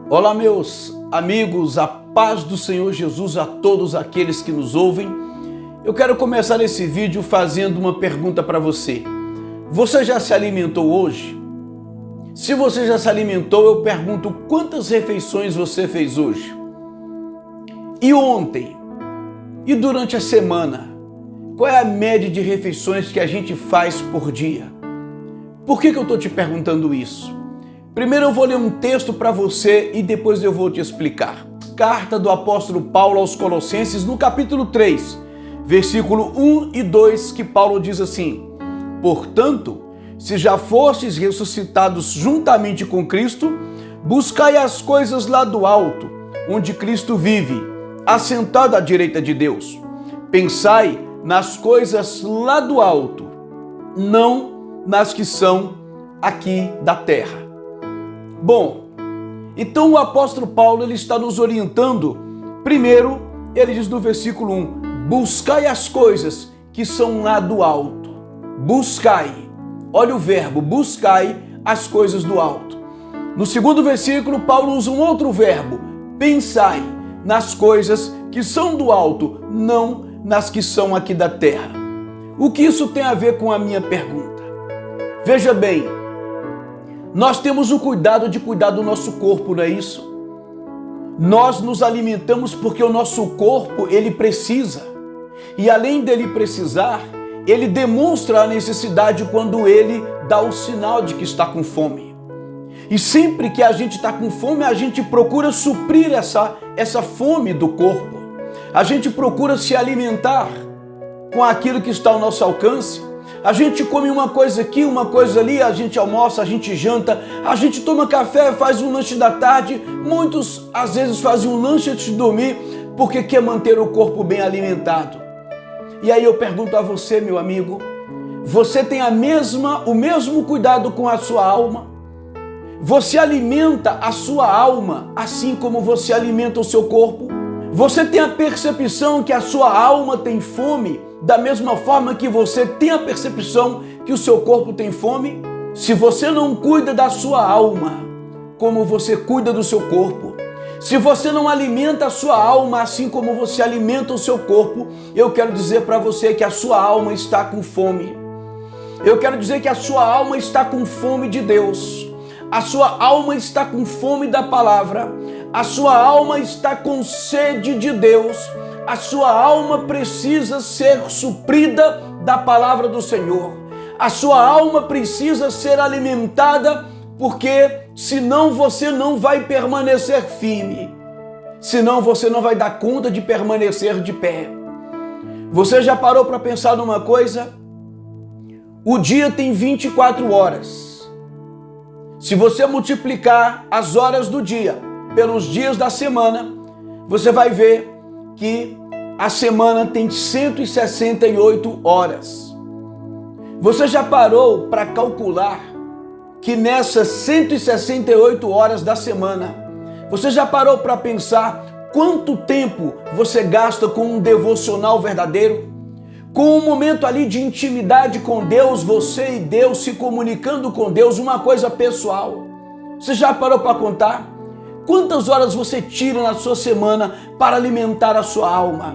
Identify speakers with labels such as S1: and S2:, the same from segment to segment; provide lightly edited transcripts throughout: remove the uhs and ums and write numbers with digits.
S1: Olá, meus amigos, a paz do Senhor Jesus a todos aqueles que nos ouvem. Eu quero começar esse vídeo fazendo uma pergunta para você. Você já se alimentou hoje? Se você já se alimentou, eu pergunto quantas refeições você fez hoje? E ontem? E durante a semana? Qual é a média de refeições que a gente faz por dia? Por que eu estou te perguntando isso? Primeiro eu vou ler um texto para você e depois eu vou te explicar. Carta do apóstolo Paulo aos Colossenses, no capítulo 3, versículo 1 e 2, que Paulo diz assim: Portanto, se já fostes ressuscitados juntamente com Cristo, buscai as coisas lá do alto, onde Cristo vive, assentado à direita de Deus. Pensai nas coisas lá do alto, não nas que são aqui da terra. Bom, então o apóstolo Paulo ele está nos orientando. Primeiro, ele diz no versículo 1, buscai as coisas que são lá do alto. Buscai, olha o verbo, buscai as coisas do alto. No segundo versículo, Paulo usa um outro verbo, pensai nas coisas que são do alto, não nas que são aqui da terra. O que isso tem a ver com a minha pergunta? Veja bem, nós temos o cuidado de cuidar do nosso corpo, não é isso? Nós nos alimentamos porque o nosso corpo, ele precisa. E além dele precisar, ele demonstra a necessidade quando ele dá o sinal de que está com fome. E sempre que a gente está com fome, a gente procura suprir essa fome do corpo. A gente procura se alimentar com aquilo que está ao nosso alcance. A gente come uma coisa aqui, uma coisa ali, a gente almoça, a gente janta, a gente toma café, faz um lanche da tarde. Muitos, às vezes, fazem um lanche antes de dormir porque quer manter o corpo bem alimentado. E aí eu pergunto a você, meu amigo, você tem o mesmo cuidado com a sua alma? Você alimenta a sua alma assim como você alimenta o seu corpo? Você tem a percepção que a sua alma tem fome da mesma forma que você tem a percepção que o seu corpo tem fome? Se você não cuida da sua alma como você cuida do seu corpo, se você não alimenta a sua alma assim como você alimenta o seu corpo, eu quero dizer para você que a sua alma está com fome. Eu quero dizer que a sua alma está com fome de Deus. A sua alma está com fome da palavra. A sua alma está com sede de Deus. A sua alma precisa ser suprida da palavra do Senhor. A sua alma precisa ser alimentada, porque senão você não vai permanecer firme. Senão você não vai dar conta de permanecer de pé. Você já parou para pensar numa coisa? O dia tem 24 horas. Se você multiplicar as horas do dia pelos dias da semana, você vai ver que a semana tem 168 horas. Você já parou para calcular que nessas 168 horas da semana, você já parou para pensar quanto tempo você gasta com um devocional verdadeiro? Com um momento ali de intimidade com Deus, você e Deus se comunicando com Deus, uma coisa pessoal. Você já parou para contar? Quantas horas você tira na sua semana para alimentar a sua alma?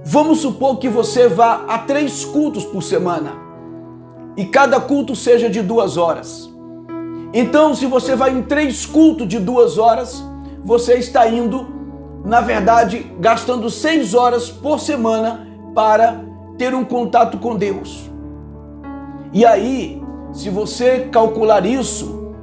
S1: Vamos supor que você vá a 3 cultos por semana e cada culto seja de 2 horas. Então, se você vai em 3 cultos de 2 horas, você está indo, na verdade, gastando 6 horas por semana para ter um contato com Deus. E aí, se você calcular isso,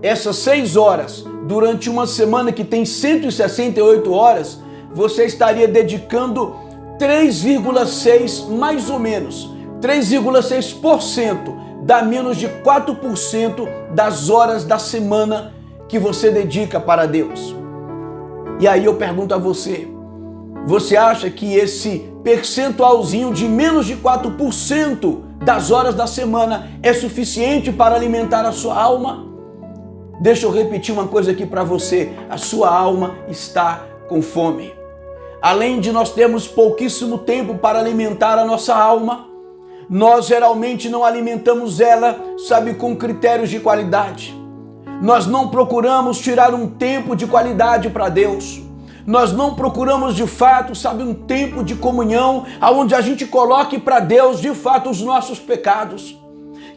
S1: essas 6 horas durante uma semana que tem 168 horas, você estaria dedicando 3,6, mais ou menos, 3,6%, dá menos de 4% das horas da semana que você dedica para Deus. E aí eu pergunto a você, você acha que esse percentualzinho de menos de 4% das horas da semana é suficiente para alimentar a sua alma? Deixa eu repetir uma coisa aqui para você. A sua alma está com fome. Além de nós termos pouquíssimo tempo para alimentar a nossa alma, nós geralmente não alimentamos ela, com critérios de qualidade. Nós não procuramos tirar um tempo de qualidade para Deus. Nós não procuramos de fato, sabe, um tempo de comunhão onde a gente coloque para Deus de fato os nossos pecados.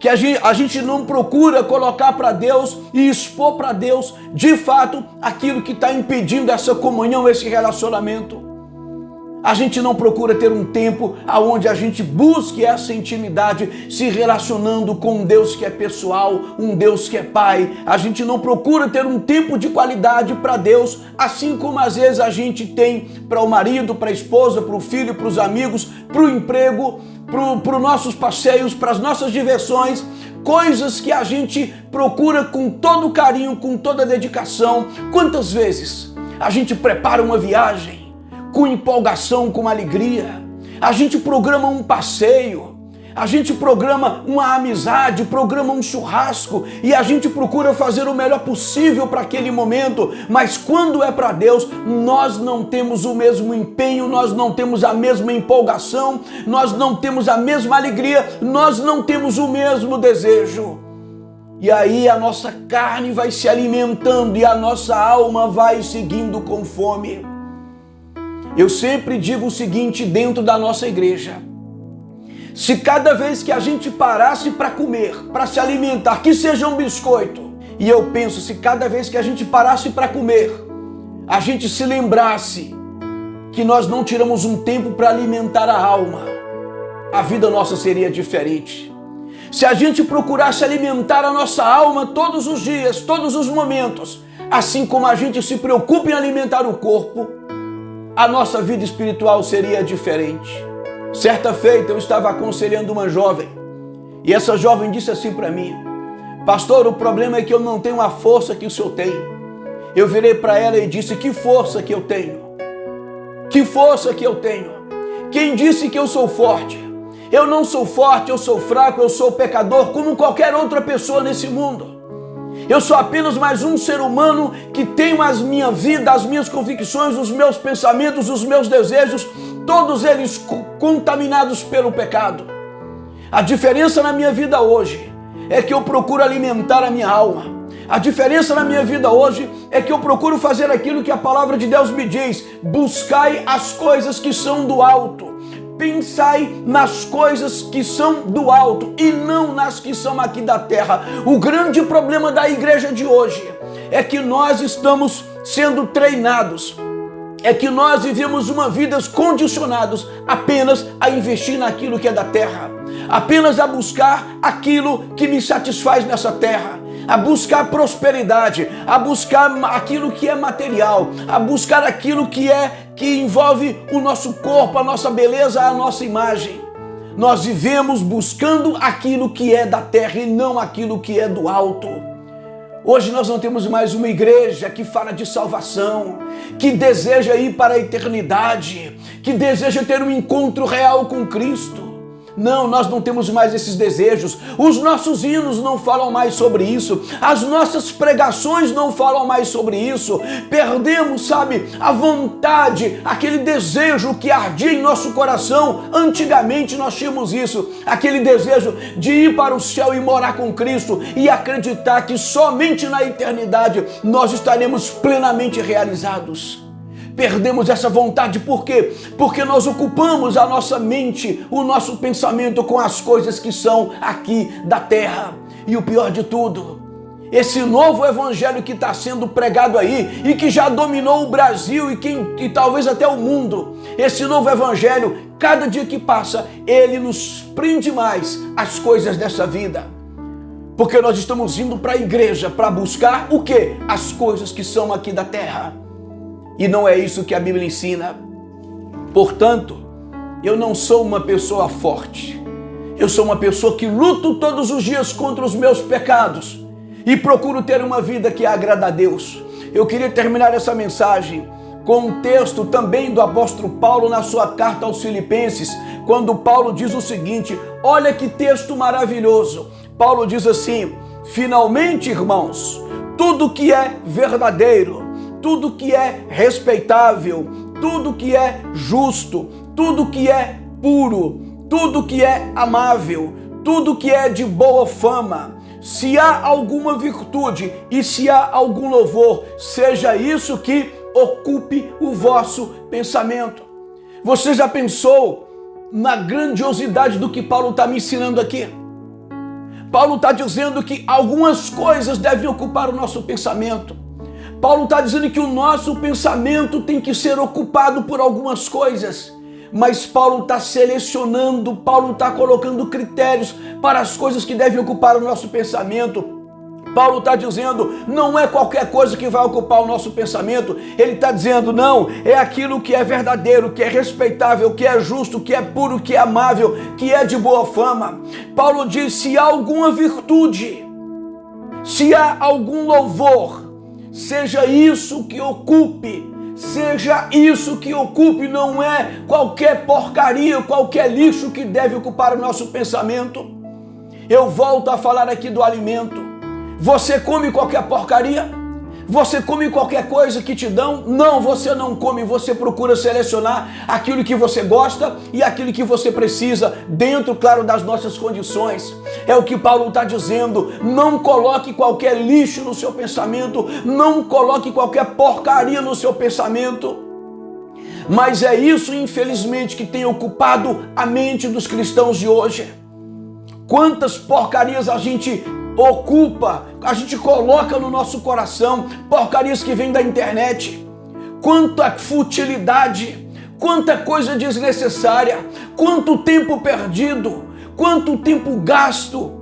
S1: Que a gente não procura colocar para Deus e expor para Deus de fato aquilo que está impedindo essa comunhão, esse relacionamento. A gente não procura ter um tempo onde a gente busque essa intimidade, se relacionando com um Deus que é pessoal, um Deus que é Pai. A gente não procura ter um tempo de qualidade para Deus, assim como às vezes a gente para o marido, para a esposa, para o filho, para os amigos, para o emprego, para os nossos passeios, para as nossas diversões, coisas que a gente procura com todo carinho, com toda dedicação. Quantas vezes a gente prepara uma viagem com empolgação, com alegria, a gente programa um passeio, a gente programa uma amizade, programa um churrasco e a gente procura fazer o melhor possível para aquele momento, mas quando é para Deus, nós não temos o mesmo empenho, nós não temos a mesma empolgação, nós não temos a mesma alegria, nós não temos o mesmo desejo. E aí a nossa carne vai se alimentando e a nossa alma vai seguindo com fome. Eu sempre digo o seguinte dentro da nossa igreja: se cada vez que a gente parasse para comer, para se alimentar, que seja um biscoito, e eu penso, se cada vez que a gente parasse para comer, a gente se lembrasse que nós não tiramos um tempo para alimentar a alma, a vida nossa seria diferente. Se a gente procurasse alimentar a nossa alma todos os dias, todos os momentos, assim como a gente se preocupa em alimentar o corpo, a nossa vida espiritual seria diferente. Certa feita eu estava aconselhando uma jovem e essa jovem disse assim para mim: pastor, o problema é que eu não tenho a força que o senhor tem. Eu virei para ela e disse: que força que eu tenho? Que força que eu tenho? Quem disse que eu sou forte? Eu não sou forte, eu sou fraco, eu sou pecador como qualquer outra pessoa nesse mundo. Eu sou apenas mais um ser humano que tenho a minha vida, as minhas convicções, os meus pensamentos, os meus desejos, todos eles contaminados pelo pecado. A diferença na minha vida hoje é que eu procuro alimentar a minha alma. A diferença na minha vida hoje é que eu procuro fazer aquilo que a palavra de Deus me diz: buscai as coisas que são do alto. Pensai nas coisas que são do alto e não nas que são aqui da terra. O grande problema da igreja de hoje é que nós estamos sendo treinados, é que nós vivemos uma vida condicionados apenas a investir naquilo que é da terra, apenas a buscar aquilo que me satisfaz nessa terra, a buscar prosperidade, a buscar aquilo que é material, a buscar aquilo que envolve o nosso corpo, a nossa beleza, a nossa imagem. Nós vivemos buscando aquilo que é da terra e não aquilo que é do alto. Hoje nós não temos mais uma igreja que fala de salvação, que deseja ir para a eternidade, que deseja ter um encontro real com Cristo. Não, nós não temos mais esses desejos. Os nossos hinos não falam mais sobre isso. As nossas pregações não falam mais sobre isso. Perdemos, sabe, a vontade, aquele desejo que ardia em nosso coração. Antigamente nós tínhamos isso, aquele desejo de ir para o céu e morar com Cristo e acreditar que somente na eternidade nós estaremos plenamente realizados. Perdemos essa vontade, por quê? Porque nós ocupamos a nossa mente, o nosso pensamento com as coisas que são aqui da terra. E o pior de tudo, esse novo evangelho que está sendo pregado aí e que já dominou o Brasil e talvez até o mundo, esse novo evangelho, cada dia que passa, ele nos prende mais às coisas dessa vida. Porque nós estamos indo para a igreja para buscar o quê? As coisas que são aqui da terra. E não é isso que a Bíblia ensina. Portanto, eu não sou uma pessoa forte. Eu sou uma pessoa que luto todos os dias contra os meus pecados e procuro ter uma vida que agrada a Deus. Eu queria terminar essa mensagem com um texto também do apóstolo Paulo na sua carta aos Filipenses, quando Paulo diz o seguinte: olha que texto maravilhoso. Paulo diz assim: finalmente, irmãos, tudo que é verdadeiro, tudo que é respeitável, tudo que é justo, tudo que é puro, tudo que é amável, tudo que é de boa fama, se há alguma virtude e se há algum louvor, seja isso que ocupe o vosso pensamento. Você já pensou na grandiosidade do que Paulo está me ensinando aqui? Paulo está dizendo que algumas coisas devem ocupar o nosso pensamento. Paulo está dizendo que o nosso pensamento tem que ser ocupado por algumas coisas. Mas Paulo está selecionando, Paulo está colocando critérios para as coisas que devem ocupar o nosso pensamento. Paulo está dizendo, não é qualquer coisa que vai ocupar o nosso pensamento. Ele está dizendo, não, é aquilo que é verdadeiro, que é respeitável, que é justo, que é puro, que é amável, que é de boa fama. Paulo diz, se há alguma virtude, se há algum louvor, seja isso que ocupe. Seja isso que ocupe, não é qualquer porcaria, qualquer lixo que deve ocupar o nosso pensamento. Eu volto a falar aqui do alimento. Você come qualquer porcaria? Você come qualquer coisa que te dão? Não, você não come, você procura selecionar aquilo que você gosta e aquilo que você precisa, dentro, claro, das nossas condições. É o que Paulo está dizendo, não coloque qualquer lixo no seu pensamento, não coloque qualquer porcaria no seu pensamento. Mas é isso, infelizmente, que tem ocupado a mente dos cristãos de hoje. Quantas porcarias a gente ocupa, a gente coloca no nosso coração, porcarias que vêm da internet, quanta futilidade, quanta coisa desnecessária, quanto tempo perdido, quanto tempo gasto,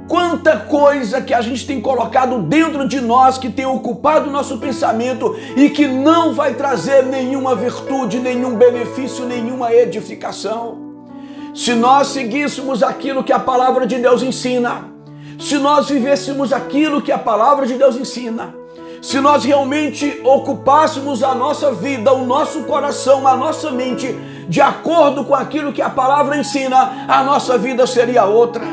S1: quanta coisa que a gente tem colocado dentro de nós, que tem ocupado o nosso pensamento e que não vai trazer nenhuma virtude, nenhum benefício, nenhuma edificação. Se nós seguíssemos aquilo que a palavra de Deus ensina, se nós vivêssemos aquilo que a palavra de Deus ensina, se nós realmente ocupássemos a nossa vida, o nosso coração, a nossa mente, de acordo com aquilo que a palavra ensina, a nossa vida seria outra.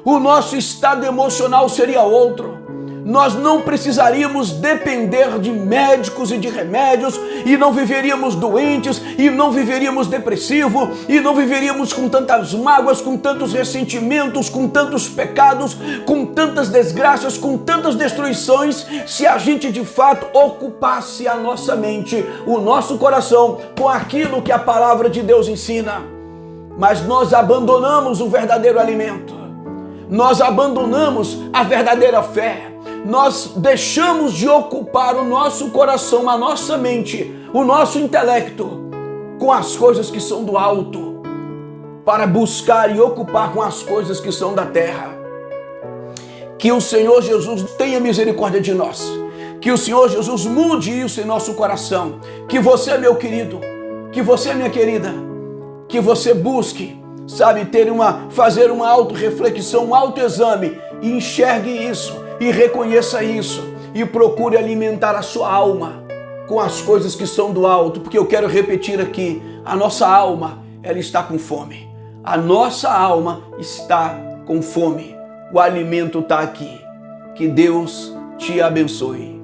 S1: O nosso estado emocional seria outro. Nós não precisaríamos depender de médicos e de remédios, e não viveríamos doentes, e não viveríamos depressivos, e não viveríamos com tantas mágoas, com tantos ressentimentos, com tantos pecados, com tantas desgraças, com tantas destruições, se a gente de fato ocupasse a nossa mente, o nosso coração, com aquilo que a palavra de Deus ensina. Mas nós abandonamos o verdadeiro alimento, nós abandonamos a verdadeira fé, nós deixamos de ocupar o nosso coração, a nossa mente, o nosso intelecto com as coisas que são do alto, para buscar e ocupar com as coisas que são da terra. Que o Senhor Jesus tenha misericórdia de nós, que o Senhor Jesus mude isso em nosso coração, que você, meu querido, que você, minha querida, que você busque, sabe, fazer uma autorreflexão, um autoexame, e enxergue isso, e reconheça isso, e procure alimentar a sua alma com as coisas que são do alto, porque eu quero repetir aqui, a nossa alma, ela está com fome. A nossa alma está com fome. O alimento está aqui. Que Deus te abençoe.